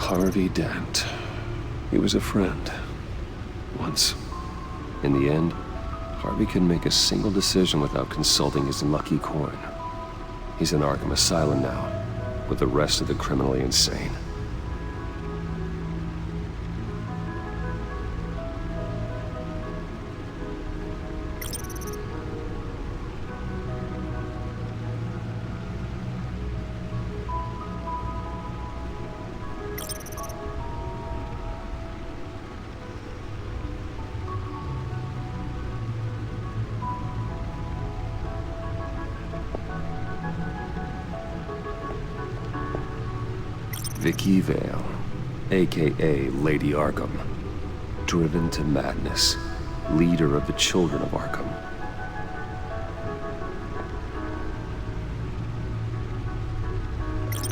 Harvey Dent. He was a friend. Once. In the end, Harvey couldn't make a single decision without consulting his lucky coin. He's in Arkham Asylum now, with the rest of the criminally insane. Vicky Vale, aka Lady Arkham, driven to madness, leader of the Children of Arkham.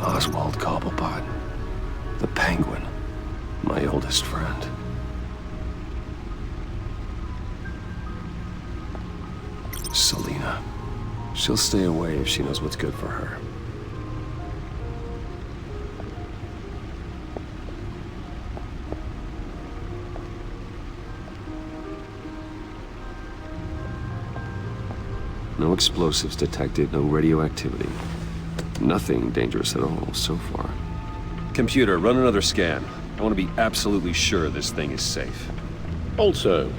Oswald Cobblepot, the Penguin, my oldest friend. Selina, she'll stay away if she knows what's good for her. No explosives detected, no radioactivity. Nothing dangerous at all, so far. Computer, run another scan. I want to be absolutely sure this thing is safe. Also,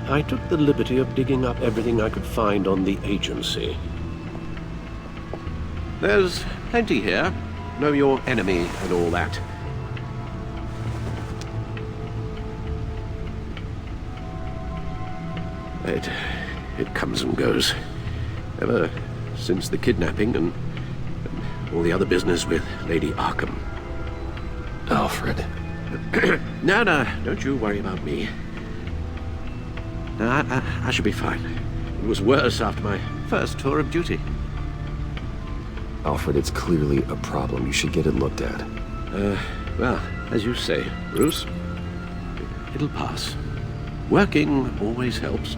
I took the liberty of digging up everything I could find on the agency. There's plenty here. Know your enemy and all that. It comes and goes. Ever since the kidnapping and all the other business with Lady Arkham. Alfred. No, don't you worry about me. No, I should be fine. It was worse after my first tour of duty. Alfred, it's clearly a problem. You should get it looked at. Well, as you say, Bruce, it'll pass. Working always helps.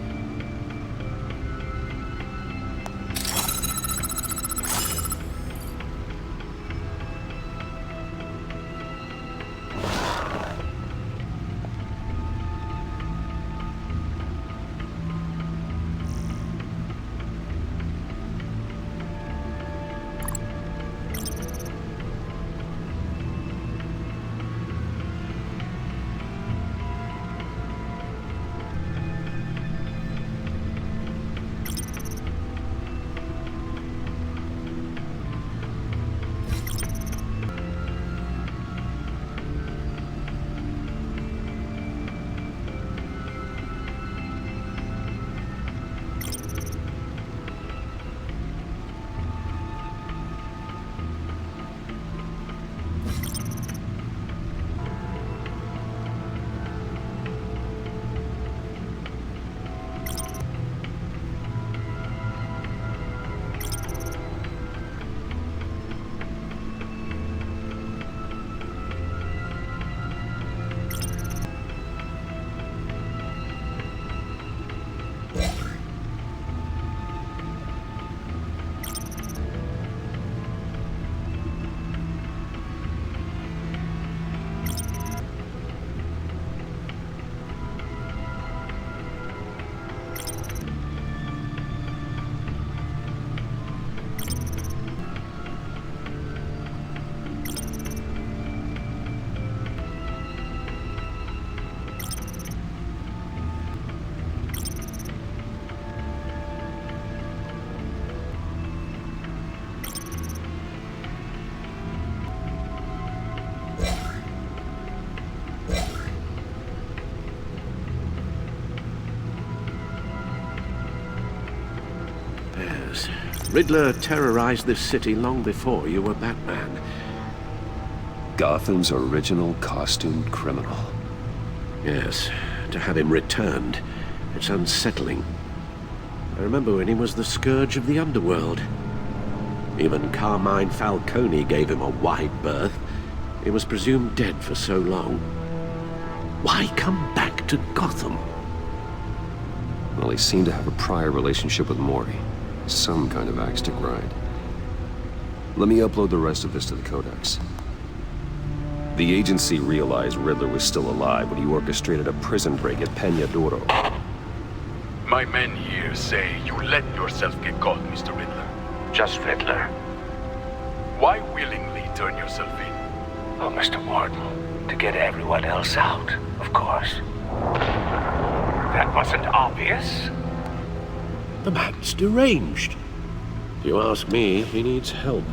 Riddler terrorized this city long before you were Batman. Gotham's original costumed criminal. Yes, to have him returned, it's unsettling. I remember when he was the scourge of the underworld. Even Carmine Falcone gave him a wide berth. He was presumed dead for so long. Why come back to Gotham? Well, he seemed to have a prior relationship with Mori. Some kind of axe to grind. Let me upload the rest of this to the Codex. The agency realized Riddler was still alive when he orchestrated a prison break at Peñadoro. My men here say you let yourself get caught, Mr. Riddler. Just Riddler. Why willingly turn yourself in? Oh, Mr. Warden, to get everyone else out, of course. That wasn't obvious. The man's deranged. If you ask me, he needs help.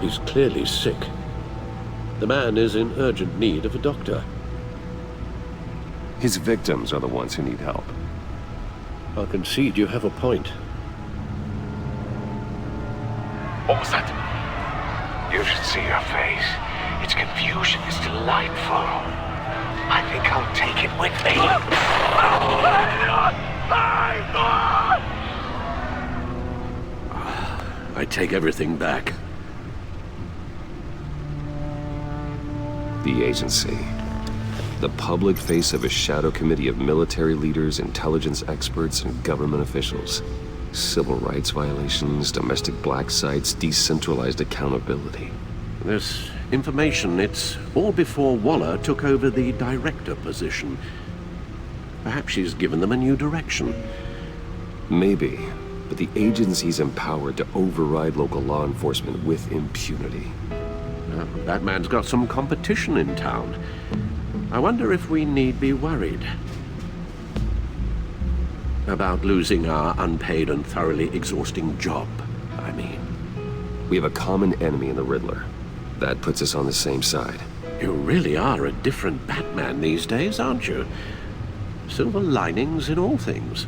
He's clearly sick. The man is in urgent need of a doctor. His victims are the ones who need help. I'll concede you have a point. What was that? You should see her face. Its confusion is delightful. I think I'll take it with me. I take everything back. The agency. The public face of a shadow committee of military leaders, intelligence experts, and government officials. Civil rights violations, domestic black sites, decentralized accountability. This information, it's all before Waller took over the director position. Perhaps she's given them a new direction. Maybe, but the agency's empowered to override local law enforcement with impunity. That man's got some competition in town. I wonder if we need be worried about losing our unpaid and thoroughly exhausting job, I mean. We have a common enemy in the Riddler. That puts us on the same side. You really are a different Batman these days, aren't you? Silver linings in all things.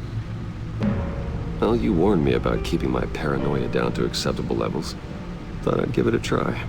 Well, you warned me about keeping my paranoia down to acceptable levels. Thought I'd give it a try.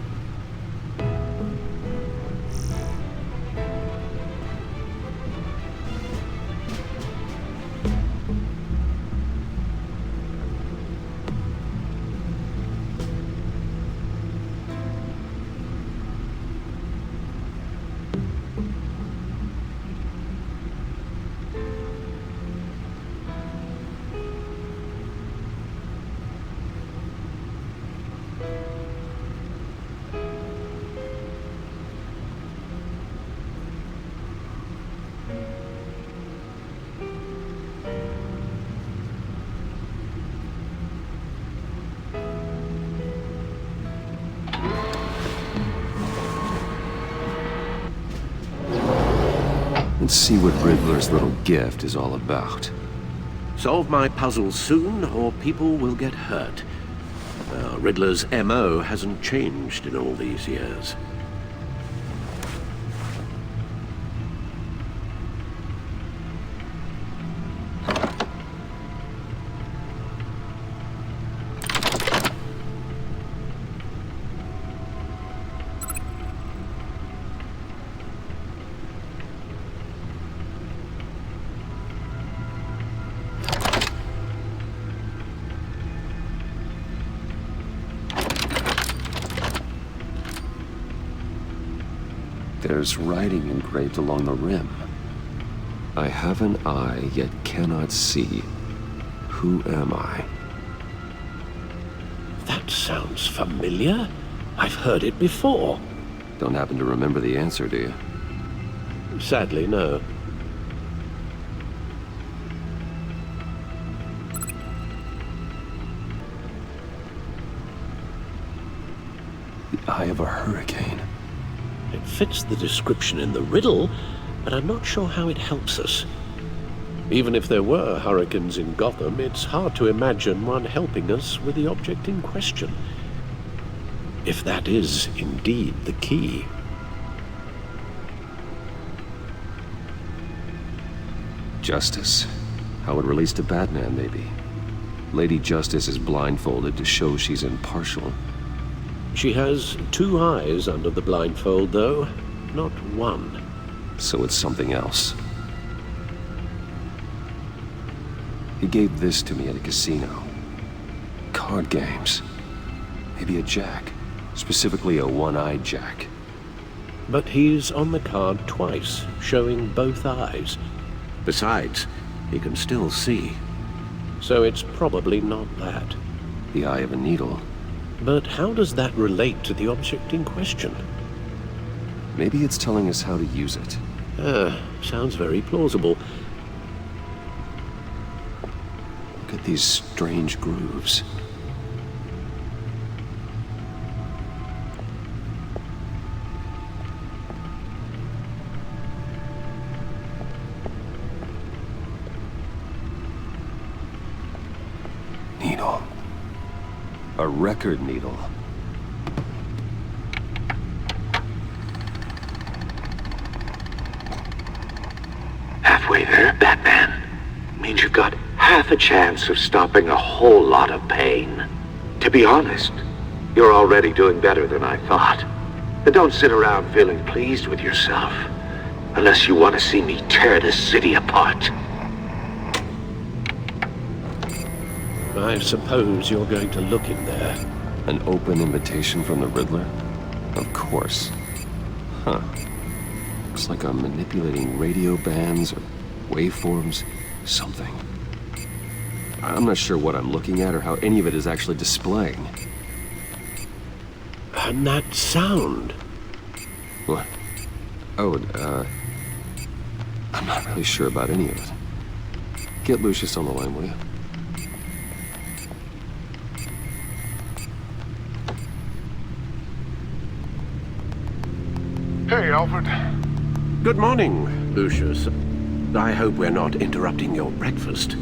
Let's see what Riddler's little gift is all about. Solve my puzzle soon, or people will get hurt. Riddler's MO hasn't changed in all these years. There's writing engraved along the rim. I have an eye, yet cannot see. Who am I? That sounds familiar. I've heard it before. Don't happen to remember the answer, do you? Sadly, no. The eye of a hurricane. It fits the description in the riddle, but I'm not sure how it helps us. Even if there were hurricanes in Gotham, it's hard to imagine one helping us with the object in question. If that is indeed the key. Justice. How it relates to Batman, maybe. Lady Justice is blindfolded to show she's impartial. She has two eyes under the blindfold, though, not one. So it's something else. He gave this to me at a casino. Card games. Maybe a jack. Specifically a one-eyed jack. But he's on the card twice, showing both eyes. Besides, he can still see. So it's probably not that. The eye of a needle. But how does that relate to the object in question? Maybe it's telling us how to use it. Sounds very plausible. Look at these strange grooves. Needle. A record needle. Halfway there, Batman. Means you've got half a chance of stopping a whole lot of pain. To be honest, you're already doing better than I thought. And don't sit around feeling pleased with yourself. Unless you want to see me tear this city apart. I suppose you're going to look in there. An open invitation from the Riddler? Of course. Huh. Looks like I'm manipulating radio bands or waveforms. Something. I'm not sure what I'm looking at or how any of it is actually displaying. And that sound. What? Oh, I'm not really sure about any of it. Get Lucius on the line, will you? Hey, Alfred. Good morning, Lucius. I hope we're not interrupting your breakfast.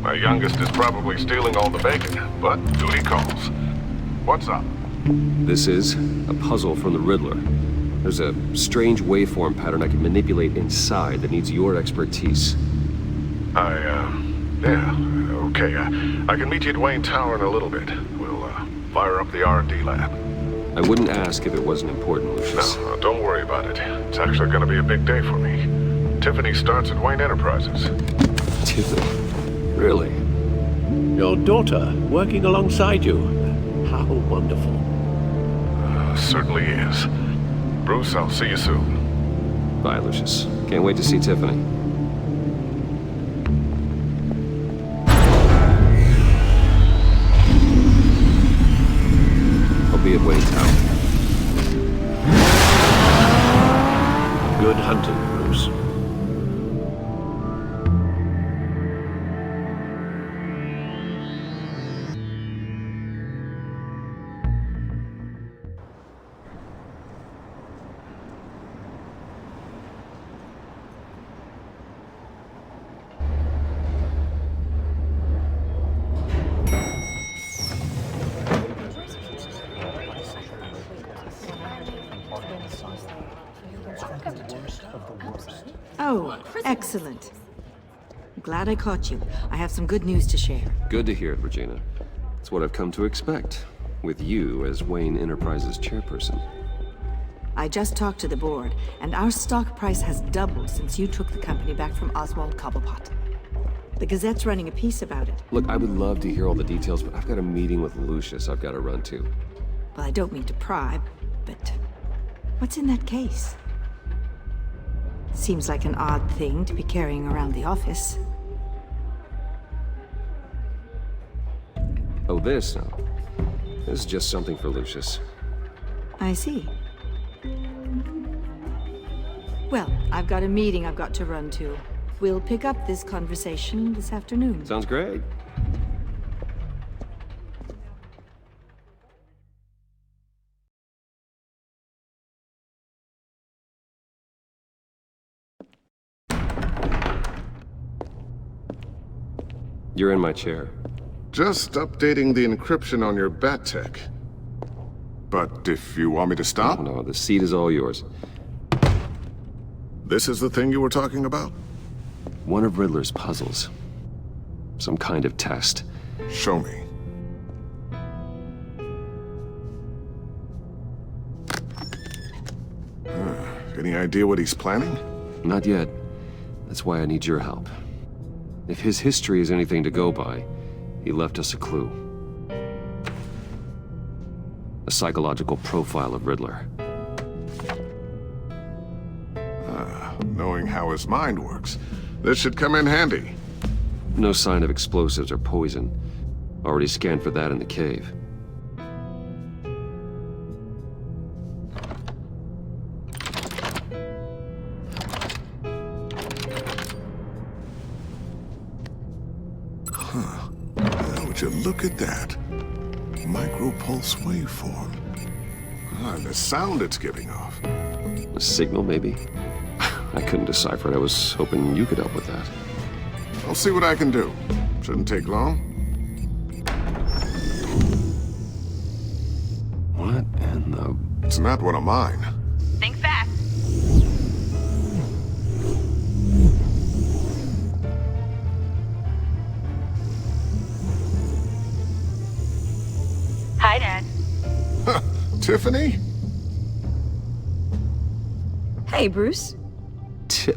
My youngest is probably stealing all the bacon, but duty calls. What's up? This is a puzzle from the Riddler. There's a strange waveform pattern I can manipulate inside that needs your expertise. Yeah, okay. I can meet you at Wayne Tower in a little bit. We'll, fire up the R&D lab. I wouldn't ask if it wasn't important, Lucius. No, don't worry about it. It's actually gonna be a big day for me. Tiffany starts at Wayne Enterprises. Tiffany? Really? Your daughter working alongside you. How wonderful. Certainly is. Bruce, I'll see you soon. Bye, Lucius. Can't wait to see Tiffany. I'll be at Wayne Tower. Good hunting, Bruce. Oh, excellent. Glad I caught you. I have some good news to share. Good to hear it, Regina. It's what I've come to expect, with you as Wayne Enterprises chairperson. I just talked to the board, and our stock price has doubled since you took the company back from Oswald Cobblepot. The Gazette's running a piece about it. Look, I would love to hear all the details, but I've got a meeting with Lucius I've got to run to. Well, I don't mean to pry, but what's in that case? Seems like an odd thing to be carrying around the office. Oh, this? No. This is just something for Lucius. I see. Well, I've got a meeting I've got to run to. We'll pick up this conversation this afternoon. Sounds great. You're in my chair. Just updating the encryption on your bat tech. But if you want me to stop, No, the seat is all yours. this is the thing you were talking about? One of Riddler's puzzles. Some kind of test. Show me. Any idea what he's planning? Not yet. That's why I need your help. If his history is anything to go by, he left us a clue. A psychological profile of Riddler. Knowing how his mind works, this should come in handy. No sign of explosives or poison. Already scanned for that in the cave. you look at that? Micropulse waveform. Ah, and the sound it's giving off. A signal, maybe? I couldn't decipher it. I was hoping you could help with that. I'll see what I can do. Shouldn't take long. What in the... It's not one of mine. Think fast. Hi, Dad. Tiffany? Hey, Bruce.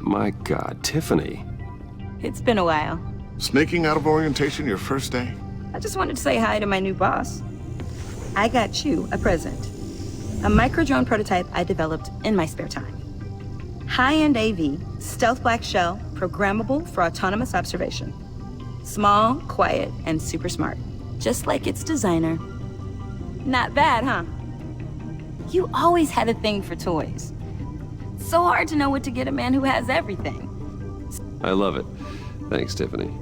My God, Tiffany. It's been a while. Sneaking out of orientation your first day? I just wanted to say hi to my new boss. I got you a present. A micro-drone prototype I developed in my spare time. High-end AV, stealth black shell, programmable for autonomous observation. Small, quiet, and super smart. Just like its designer. Not bad, huh? You always had a thing for toys. So hard to know what to get a man who has everything. I love it. Thanks, Tiffany.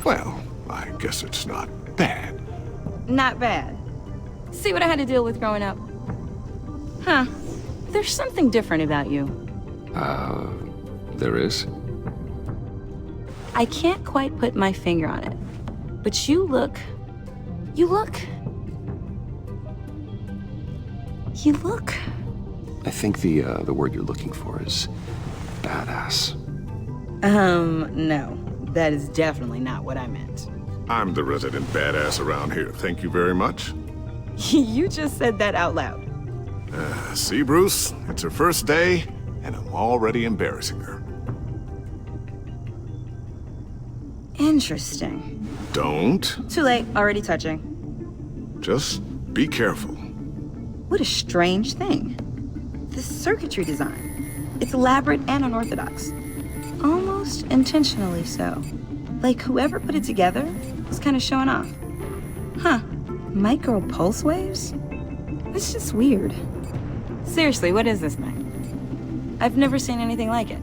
Well, I guess it's not bad. Not bad. See what I had to deal with growing up? Huh. There's something different about you. There is? I can't quite put my finger on it. But you look... I think the word you're looking for is badass. No. That is definitely not what I meant. I'm the resident badass around here. Thank you very much. You just said that out loud. See, Bruce? It's her first day, and I'm already embarrassing her. Interesting. Don't. Too late, already touching. Just be careful. What a strange thing. This circuitry design. It's elaborate and unorthodox. Almost intentionally so. Like whoever put it together was kind of showing off. Huh. Micro pulse waves? That's just weird. Seriously, what is this thing? I've never seen anything like it.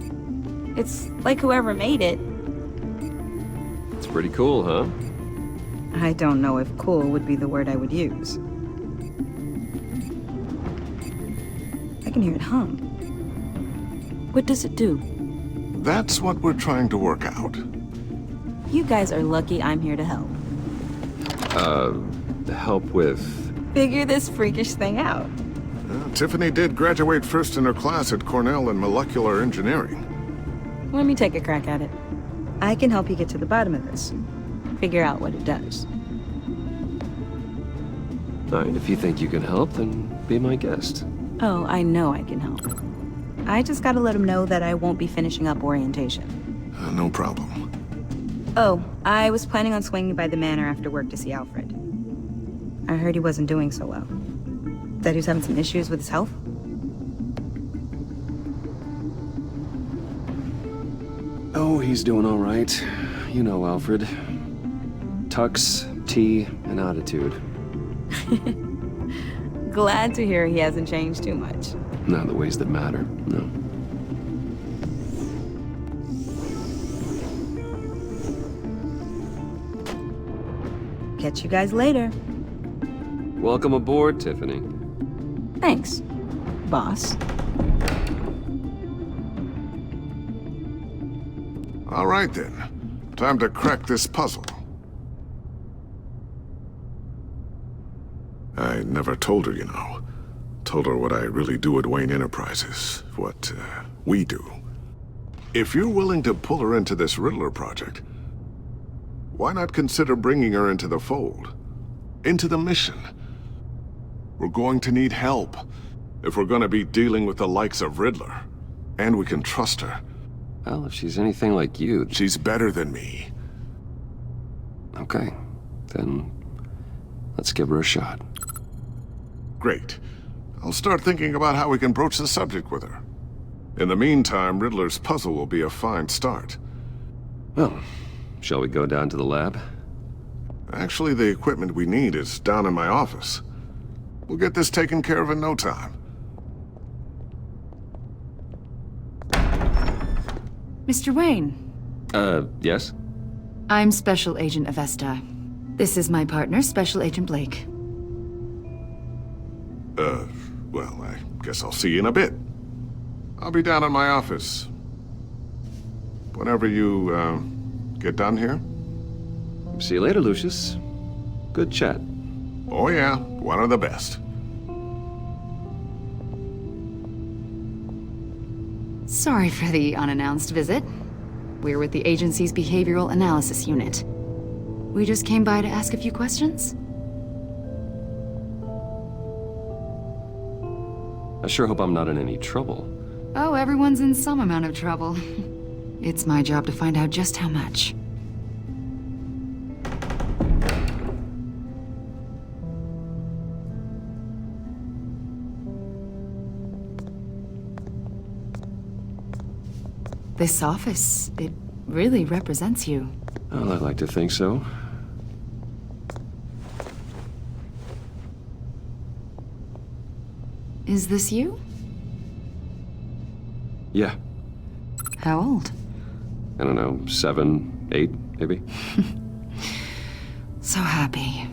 It's like whoever made it. It's pretty cool, huh? I don't know if cool would be the word I would use. I can hear it hum. What does it do? That's what we're trying to work out. You guys are lucky I'm here to help. Help with... Figure this freakish thing out. Tiffany did graduate first in her class at Cornell in molecular engineering. Let me take a crack at it. I can help you get to the bottom of this. Figure out what it does. All right, if you think you can help, then be my guest. Oh, I know I can help. I just gotta let him know that I won't be finishing up orientation. No problem. Oh, I was planning on swinging by the manor after work to see Alfred. I heard he wasn't doing so well. That he was having some issues with his health? Oh, he's doing all right. You know Alfred. Tux, tea, and attitude. Glad to hear he hasn't changed too much. Not in the ways that matter, no. Catch you guys later. Welcome aboard, Tiffany. Thanks, boss. All right, then. Time to crack this puzzle. I never told her, you know. Told her what I really do at Wayne Enterprises. What, we do. If you're willing to pull her into this Riddler project, why not consider bringing her into the fold? Into the mission? We're going to need help if we're going to be dealing with the likes of Riddler. And we can trust her. Well, if she's anything like you... She's better than me. Okay, then let's give her a shot. Great. I'll start thinking about how we can broach the subject with her. In the meantime, Riddler's puzzle will be a fine start. Well, shall we go down to the lab? Actually, the equipment we need is down in my office. We'll get this taken care of in no time. Mr. Wayne. Yes? I'm Special Agent Avesta. This is my partner, Special Agent Blake. Well, I guess I'll see you in a bit. I'll be down in my office. Whenever you, get done here. See you later, Lucius. Good chat. Oh yeah, one of the best. Sorry for the unannounced visit. We're with the agency's Behavioral Analysis Unit. We just came by to ask a few questions. I sure hope I'm not in any trouble. Oh, everyone's in some amount of trouble. It's my job to find out just how much. This office, it really represents you. Well, I'd like to think so. Is this you? Yeah. How old? I don't know, 7, 8, maybe? So happy.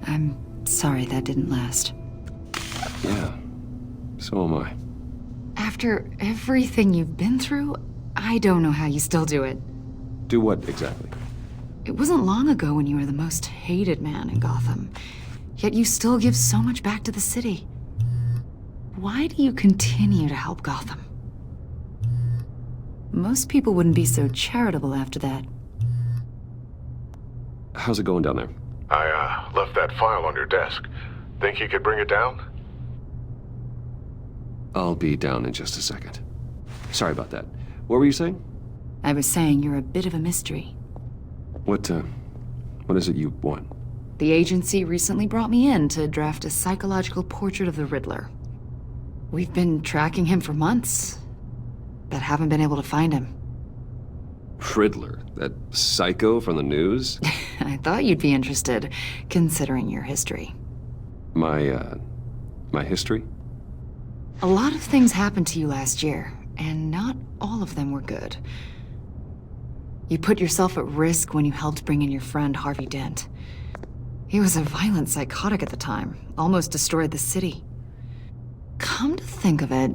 I'm sorry that didn't last. Yeah. So am I. After everything you've been through, I don't know how you still do it. Do what, exactly? It wasn't long ago when you were the most hated man in Gotham. Yet you still give so much back to the city. Why do you continue to help Gotham? Most people wouldn't be so charitable after that. How's it going down there? I, left that file on your desk. Think you could bring it down? I'll be down in just a second. Sorry about that. What were you saying? I was saying you're a bit of a mystery. What is it you want? The agency recently brought me in to draft a psychological portrait of the Riddler. We've been tracking him for months, but haven't been able to find him. Riddler? That psycho from the news? I thought you'd be interested, considering your history. My history? A lot of things happened to you last year, and not all of them were good. You put yourself at risk when you helped bring in your friend Harvey Dent. He was a violent psychotic at the time, almost destroyed the city. Come to think of it,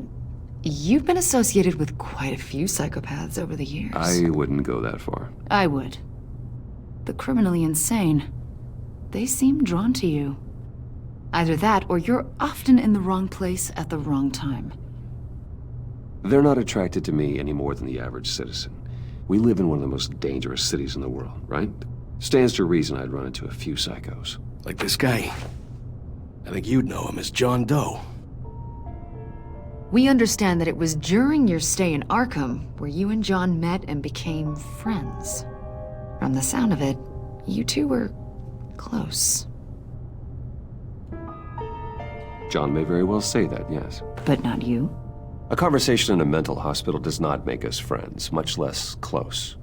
you've been associated with quite a few psychopaths over the years. I wouldn't go that far. I would. The criminally insane, they seem drawn to you. Either that, or you're often in the wrong place at the wrong time. They're not attracted to me any more than the average citizen. We live in one of the most dangerous cities in the world, right? Stands to reason I'd run into a few psychos. Like this guy. I think you'd know him as John Doe. We understand that it was during your stay in Arkham where you and John met and became friends. From the sound of it, you two were close. John may very well say that, yes. But not you. A conversation in a mental hospital does not make us friends, much less close.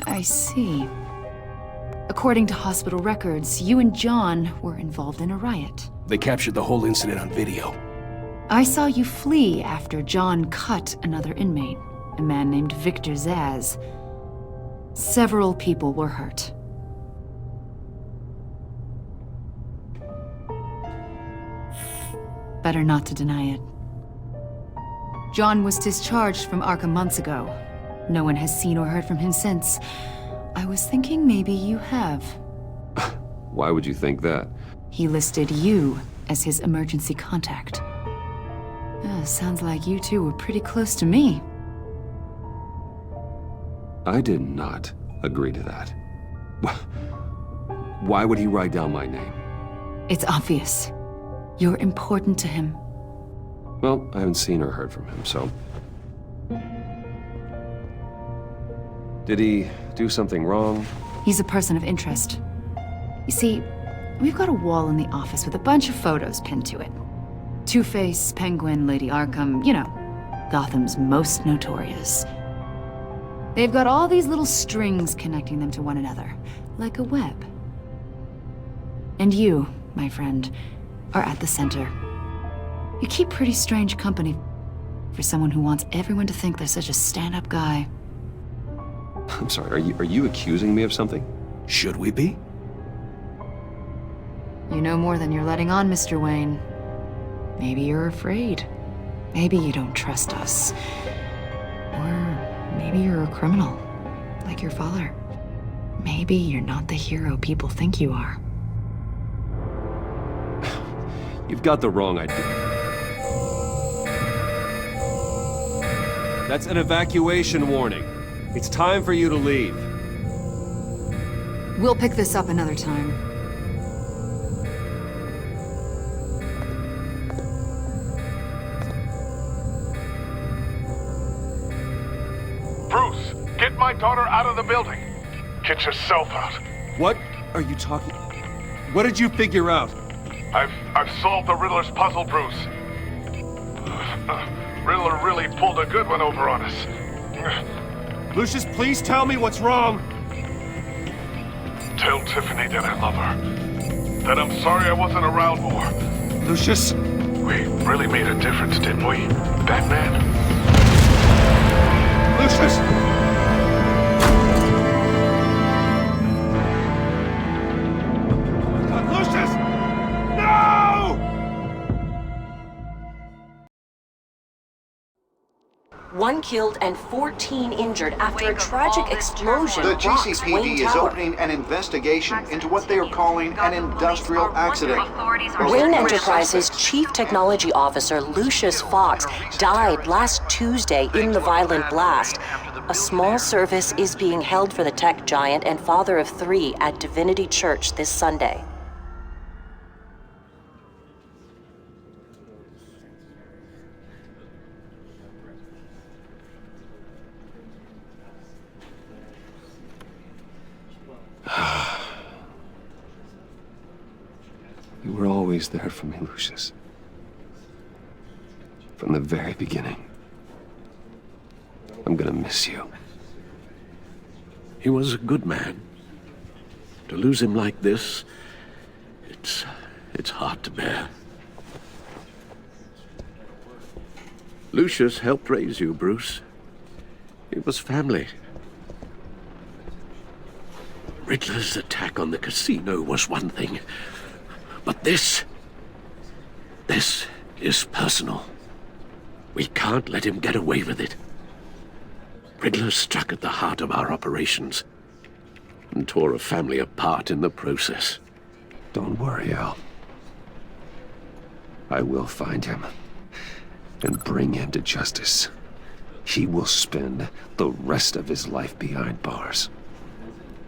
I see. According to hospital records, you and John were involved in a riot. They captured the whole incident on video. I saw you flee after John cut another inmate, a man named Victor Zaz. Several people were hurt. Better not to deny it. John was discharged from Arkham months ago. No one has seen or heard from him since. I was thinking maybe you have. Why would you think that? He listed you as his emergency contact. Sounds like you two were pretty close to me. I did not agree to that. Why would he write down my name? It's obvious. You're important to him. Well, I haven't seen or heard from him, so... Did he do something wrong? He's a person of interest. You see, we've got a wall in the office with a bunch of photos pinned to it. Two-Face, Penguin, Lady Arkham, you know, Gotham's most notorious. They've got all these little strings connecting them to one another, like a web. And you, my friend, are at the center. You keep pretty strange company for someone who wants everyone to think they're such a stand-up guy. I'm sorry, are you accusing me of something? Should we be? You know more than you're letting on, Mr. Wayne. Maybe you're afraid. Maybe you don't trust us. Or maybe you're a criminal, like your father. Maybe you're not the hero people think you are. You've got the wrong idea. That's an evacuation warning. It's time for you to leave. We'll pick this up another time. Bruce, get my daughter out of the building. Get yourself out. What are you talking? What did you figure out? I've solved the Riddler's puzzle, Bruce. Riddler really pulled a good one over on us. Lucius, please tell me what's wrong. Tell Tiffany that I love her. That I'm sorry I wasn't around more. Lucius? We really made a difference, didn't we, Batman? Lucius! Lucius! No! One killed and 14 injured after a tragic explosion. The rocks GCPD Wayne is Tower. opening an investigation into what they are calling an industrial accident. Wayne Enterprises' Chief Technology Officer Lucius Fox died last Tuesday in the violent blast. A small service is being held for the tech giant and father of 3 at Divinity Church this Sunday. You were always there for me, Lucius. From the very beginning. I'm gonna miss you. He was a good man. To lose him like this, it's hard to bear. Lucius helped raise you, Bruce. It was family. Riddler's attack on the casino was one thing, but this is personal. We can't let him get away with it. Riddler struck at the heart of our operations and tore a family apart in the process. Don't worry, Al. I will find him and bring him to justice. He will spend the rest of his life behind bars.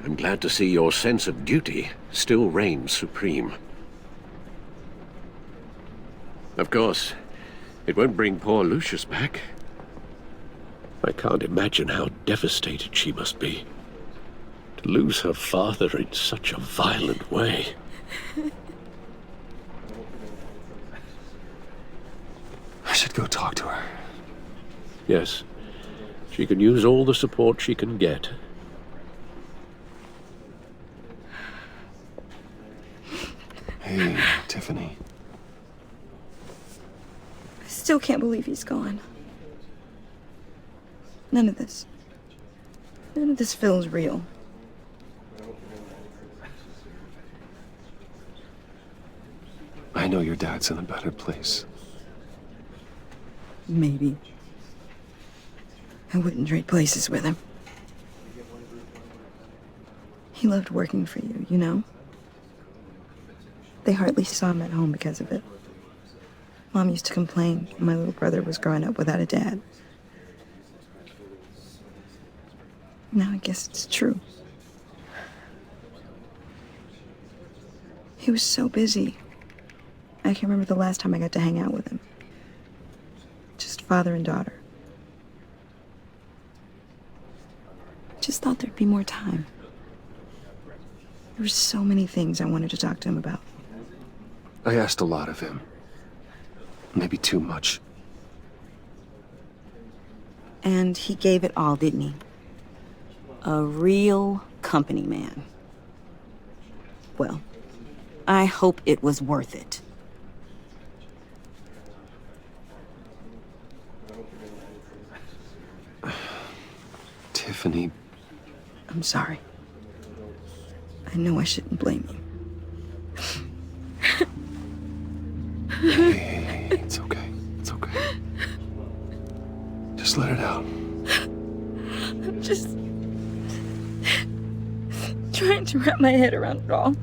I'm glad to see your sense of duty still reigns supreme. Of course, it won't bring poor Lucius back. I can't imagine how devastated she must be. To lose her father in such a violent way. I should go talk to her. Yes, she can use all the support she can get. Hey, Tiffany. I still can't believe he's gone. None of this feels real. I know your dad's in a better place. Maybe. I wouldn't trade places with him. He loved working for you, you know? They hardly saw him at home because of it. Mom used to complain my little brother was growing up without a dad. Now I guess it's true. He was so busy. I can't remember the last time I got to hang out with him. Just father and daughter. Just thought there'd be more time. There were so many things I wanted to talk to him about. I asked a lot of him. Maybe too much. And he gave it all, didn't he? A real company man. Well, I hope it was worth it. Tiffany. I'm sorry. I know I shouldn't blame you. Hey, it's okay. It's okay. Just let it out. I'm just trying to wrap my head around it all.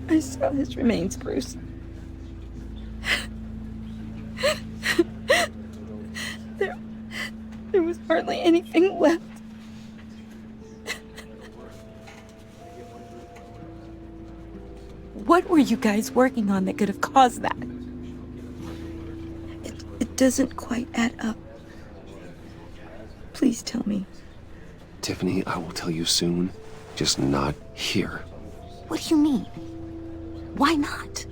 I saw his remains, Bruce. There was hardly anything left. What were you guys working on that could have caused that? It doesn't quite add up. Please tell me. Tiffany, I will tell you soon. Just not here. What do you mean? Why not?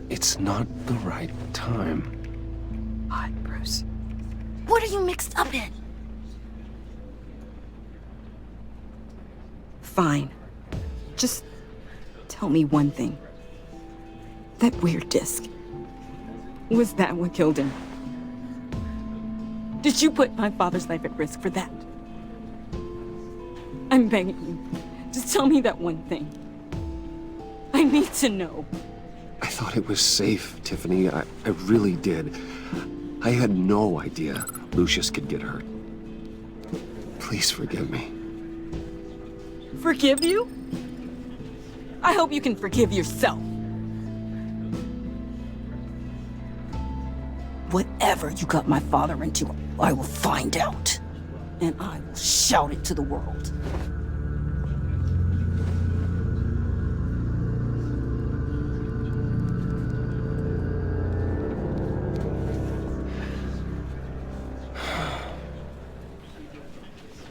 It's not the right time. Why, Bruce? What are you mixed up in? Fine. Just tell me one thing. That weird disc. Was that what killed him? Did you put my father's life at risk for that? I'm begging you. Just tell me that one thing. I need to know. I thought it was safe, Tiffany. I really did. I had no idea Lucius could get hurt. Please forgive me. Forgive you? I hope you can forgive yourself. Whatever you got my father into, I will find out. And I will shout it to the world.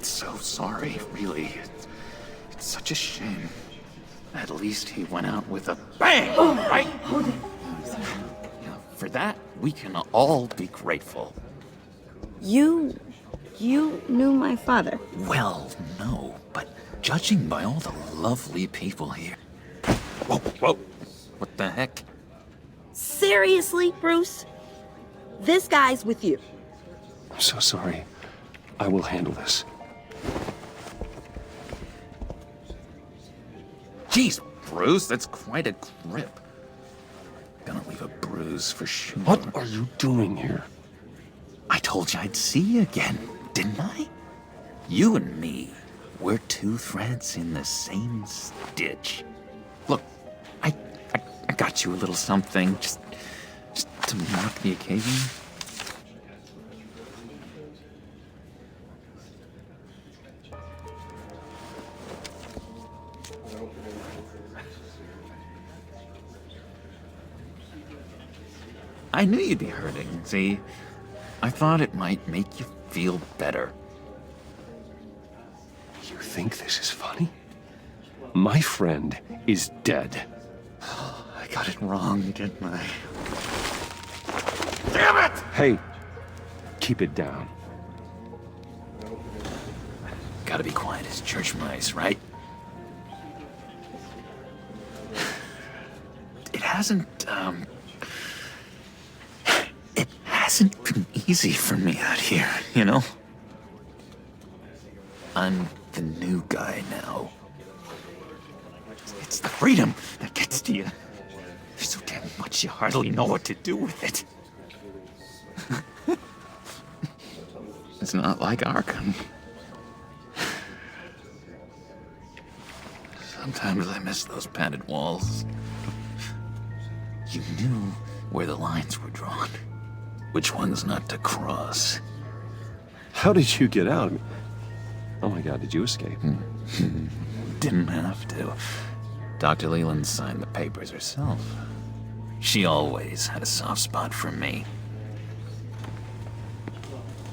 So sorry, really. It's such a shame. At least he went out with a bang, right? For that, we can all be grateful. You knew my father? Well, no, but judging by all the lovely people here... Whoa, whoa, what the heck? Seriously, Bruce? This guy's with you. I'm so sorry. I will handle this. Jeez, Bruce, that's quite a grip. Gonna leave a bruise for sure. What are you doing here? I told you I'd see you again, didn't I? You and me, we're two threads in the same stitch. Look, I got you a little something, just to mark the occasion. I knew you'd be hurting, see? I thought it might make you feel better. You think this is funny? My friend is dead. I got it wrong, didn't I? Damn it! Hey, keep it down. Gotta be quiet as church mice, right? It hasn't been easy for me out here, you know? I'm the new guy now. It's the freedom that gets to you. There's so damn much you hardly know what to do with it. It's not like Arkham. Sometimes I miss those padded walls. You knew where the lines were drawn. Which ones not to cross. How did you get out? Oh my God, did you escape? Didn't have to. Dr. Leland signed the papers herself. She always had a soft spot for me.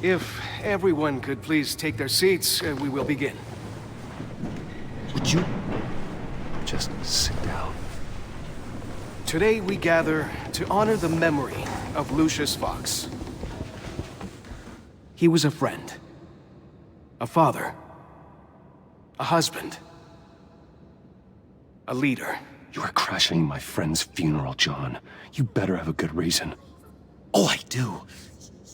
If everyone could please take their seats, we will begin. Would you just sit down? Today we gather to honor the memory of Lucius Fox. He was a friend, a father, a husband, a leader. You are crashing my friend's funeral, John. You better have a good reason. Oh, I do.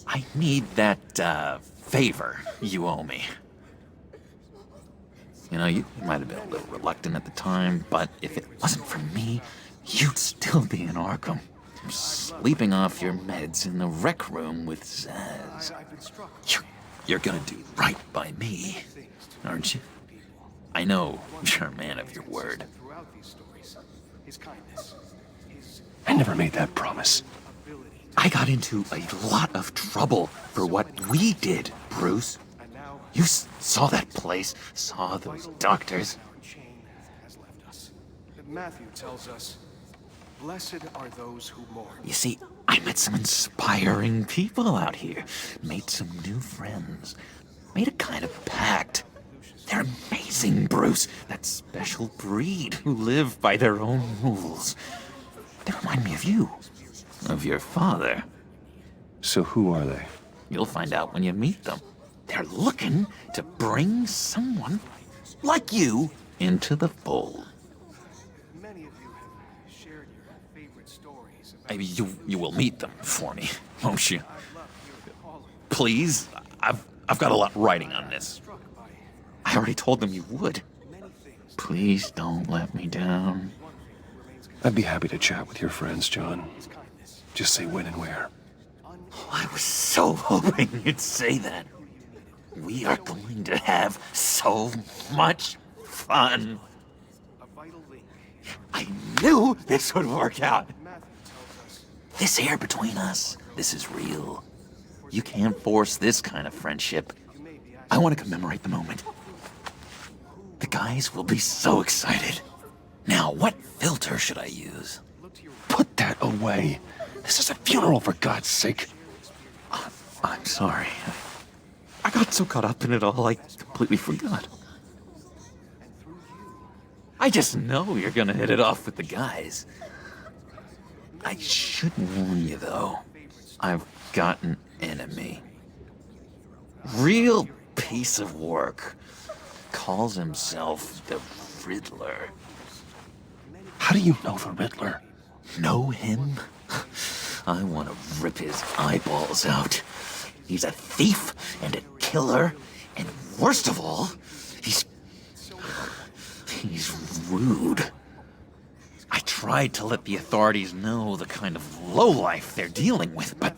I need that, favor you owe me. You know, you might have been a little reluctant at the time, but if it wasn't for me, you'd still be in Arkham, sleeping off your meds in the rec room with Zaz. You're gonna do right by me, aren't you? I know you're a man of your word. I never made that promise. I got into a lot of trouble for what we did, Bruce. You saw that place, saw those doctors. Matthew tells us, blessed are those who mourn. You see, I met some inspiring people out here, made some new friends, made a kind of pact. They're amazing, Bruce. That special breed who live by their own rules. They remind me of you, of your father. So who are they? You'll find out when you meet them. They're looking to bring someone like you into the fold. Many of you have shared your favorite stories. Maybe you will meet them for me, won't you? Please, I've got a lot writing on this. I already told them you would. Please don't let me down. I'd be happy to chat with your friends, John. Just say when and where. I was so hoping you'd say that. We are going to have so much fun. I knew this would work out. This here between us, this is real. You can't force this kind of friendship. I want to commemorate the moment. The guys will be so excited. Now, what filter should I use? Put that away. This is a funeral, for God's sake. I'm sorry. I got so caught up in it all, I completely forgot. I just know you're gonna hit it off with the guys. I should warn you, though. I've got an enemy. Real piece of work. Calls himself the Riddler. How do you know the Riddler? Know him? I want to rip his eyeballs out. He's a thief and a killer, and worst of all, he's rude. I tried to let the authorities know the kind of lowlife they're dealing with, but...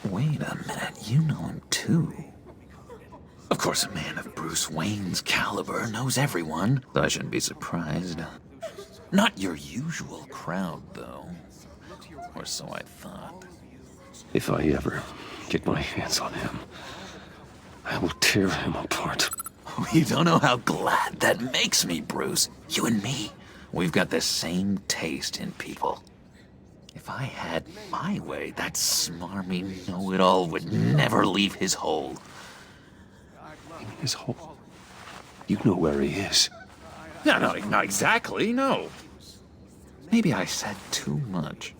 Wait a minute, you know him too. Of course, a man of Bruce Wayne's caliber knows everyone, so I shouldn't be surprised. Not your usual crowd, though. Or so I thought. If I ever get my hands on him, I will tear him apart. You don't know how glad that makes me, Bruce. You and me, we've got the same taste in people. If I had my way, that smarmy know-it-all would never leave his hole. His hole? You know where he is. No, not exactly, no. Maybe I said too much.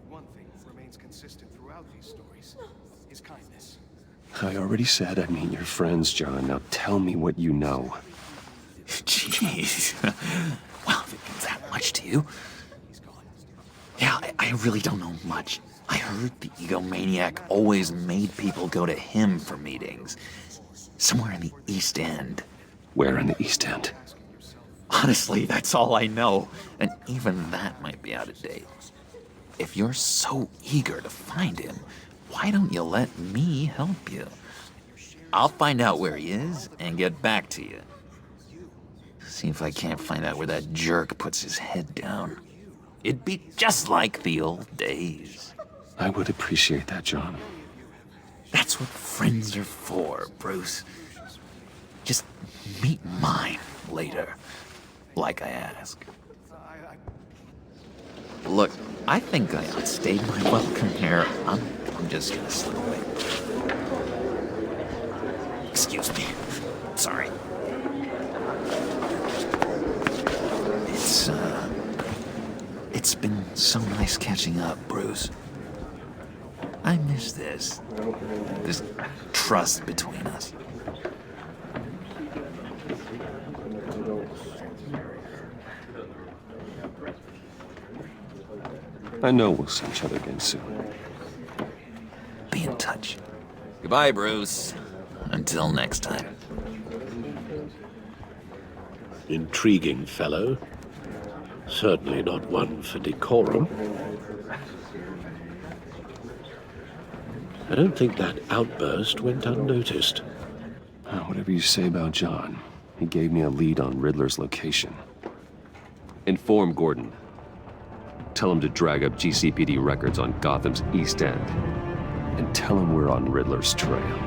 One thing remains consistent throughout these stories is kindness. I already said I mean your friends, John. Now tell me what you know. Jeez. Well, if it means that much to you. Yeah, I really don't know much. I heard the egomaniac always made people go to him for meetings. Somewhere in the East End. Where in the East End? Honestly, that's all I know. And even that might be out of date. If you're so eager to find him, why don't you let me help you? I'll find out where he is and get back to you. See if I can't find out where that jerk puts his head down. It'd be just like the old days. I would appreciate that, John. That's what friends are for, Bruce. Just meet mine later, like I ask. Look, I think I outstayed my welcome here. I'm just gonna slip away. Excuse me. Sorry. It's been so nice catching up, Bruce. I miss this trust between us. I know we'll see each other again soon. Be in touch. Goodbye, Bruce. Until next time. Intriguing fellow. Certainly not one for decorum. I don't think that outburst went unnoticed. Whatever you say about John, he gave me a lead on Riddler's location. Inform Gordon. Tell him to drag up GCPD records on Gotham's East End. And tell him we're on Riddler's trail.